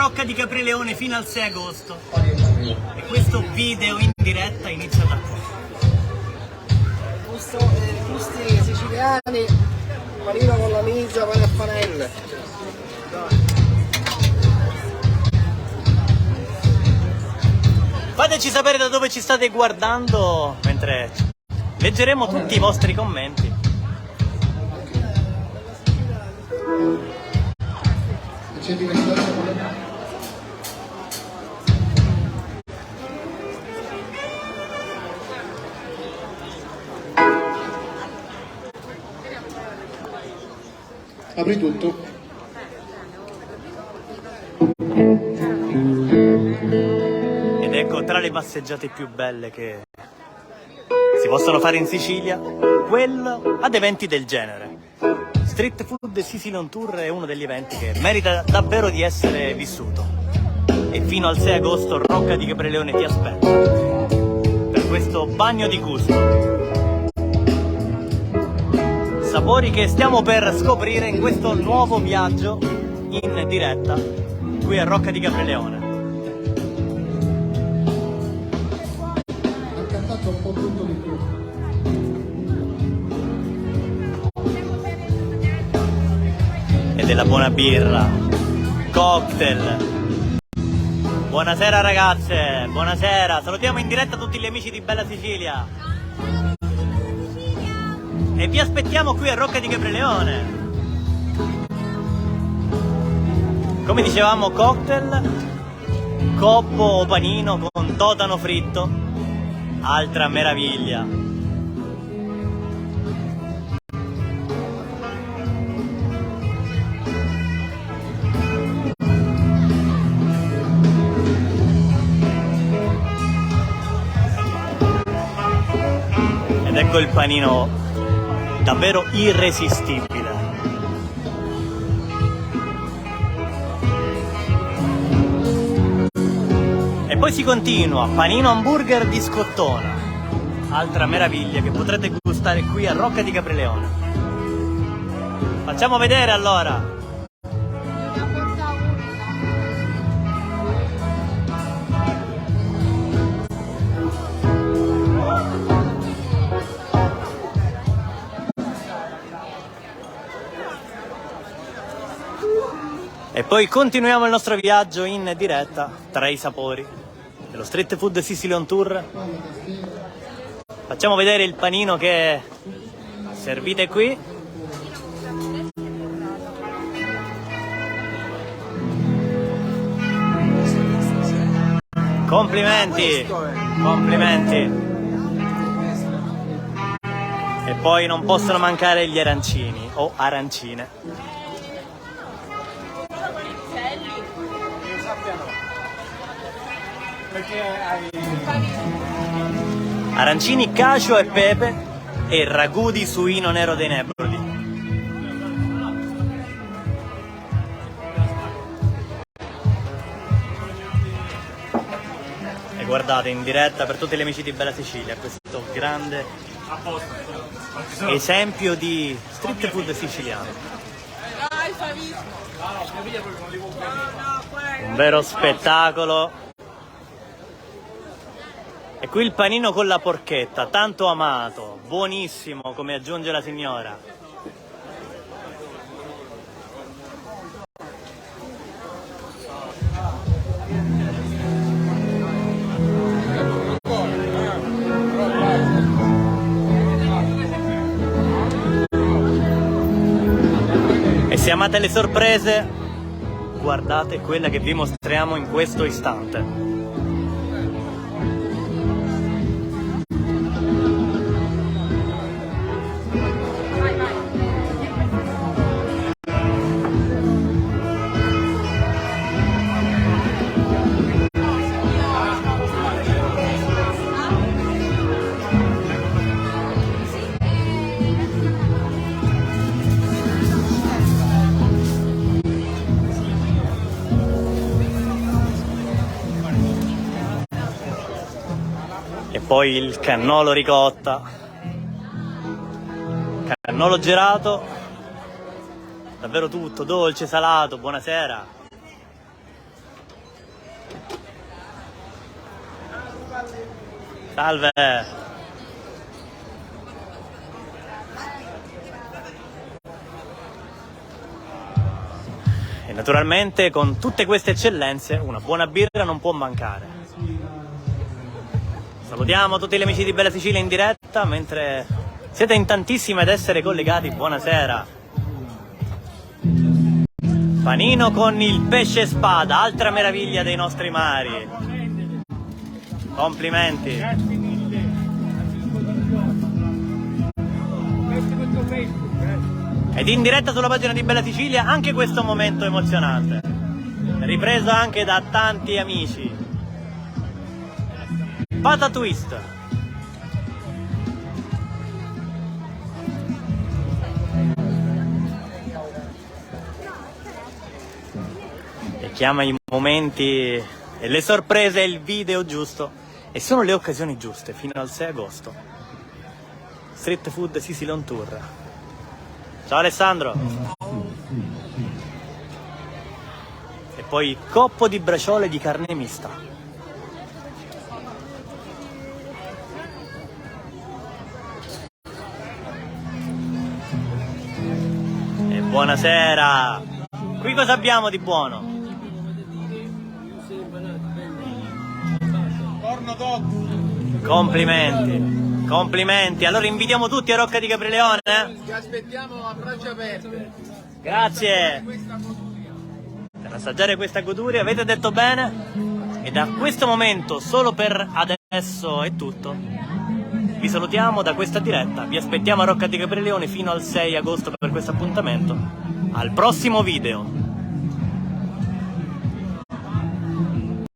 Rocca di Caprileone fino al 6 agosto e questo video in diretta inizia da qua. Gusti siciliani, panino con la misa, pane a panelle. Fateci sapere da dove ci state guardando mentre leggeremo tutti i vostri commenti. Apri tutto. Ed ecco, tra le passeggiate più belle che si possono fare in Sicilia, quello ad eventi del genere. Street Food Sicilian Tour è uno degli eventi che merita davvero di essere vissuto. E fino al 6 agosto Rocca di Caprileone ti aspetta per questo bagno di gusto. Sapori che stiamo per scoprire in questo nuovo viaggio in diretta qui a Rocca di Caprileone. Ha cantato un po' tutto di più. E della buona birra, cocktail. Buonasera ragazze, buonasera, salutiamo in diretta tutti gli amici di Bella Sicilia. E vi aspettiamo qui a Rocca di Caprileone. Come dicevamo, cocktail, coppo o panino con totano fritto, altra meraviglia. Ed ecco il panino davvero irresistibile. E poi si continua, panino hamburger di Scottona, altra meraviglia che potrete gustare qui a Rocca di Caprileone. Facciamo vedere allora. E poi continuiamo il nostro viaggio in diretta tra i sapori dello Street Food Sicilian Tour. Facciamo vedere il panino che servite qui. Complimenti, complimenti. E poi non possono mancare gli arancini o arancine. Arancini, cacio e pepe e ragù di suino nero dei Nebrodi. E guardate in diretta per tutti gli amici di Bella Sicilia questo grande esempio di street food siciliano. Un vero spettacolo. E qui il panino con la porchetta, tanto amato, buonissimo, come aggiunge la signora. E se amate le sorprese, guardate quella che vi mostriamo in questo istante. E poi il cannolo ricotta, cannolo gelato, davvero tutto, dolce, salato, buonasera. Salve. E naturalmente con tutte queste eccellenze una buona birra non può mancare. Salutiamo tutti gli amici di Bella Sicilia in diretta, mentre siete in tantissimi ad essere collegati. Buonasera. Panino con il pesce spada, altra meraviglia dei nostri mari. Complimenti. Ed in diretta sulla pagina di Bella Sicilia anche questo momento emozionante, ripreso anche da tanti amici. Pata twist. E chiama i momenti e le sorprese il video giusto, e sono le occasioni giuste fino al 6 agosto. Street Food Sicily on Tour. Ciao Alessandro. E poi coppo di braciole di carne mista. E buonasera. Qui cosa abbiamo di buono? Corno dog. Complimenti, complimenti. Allora invitiamo tutti a Rocca di Caprileone. Ti aspettiamo a braccia aperte. Grazie. Per assaggiare questa goduria, avete detto bene? E da questo momento, solo per adesso è tutto. Vi salutiamo da questa diretta. Vi aspettiamo a Rocca di Caprileone fino al 6 agosto per questo appuntamento. Al prossimo video.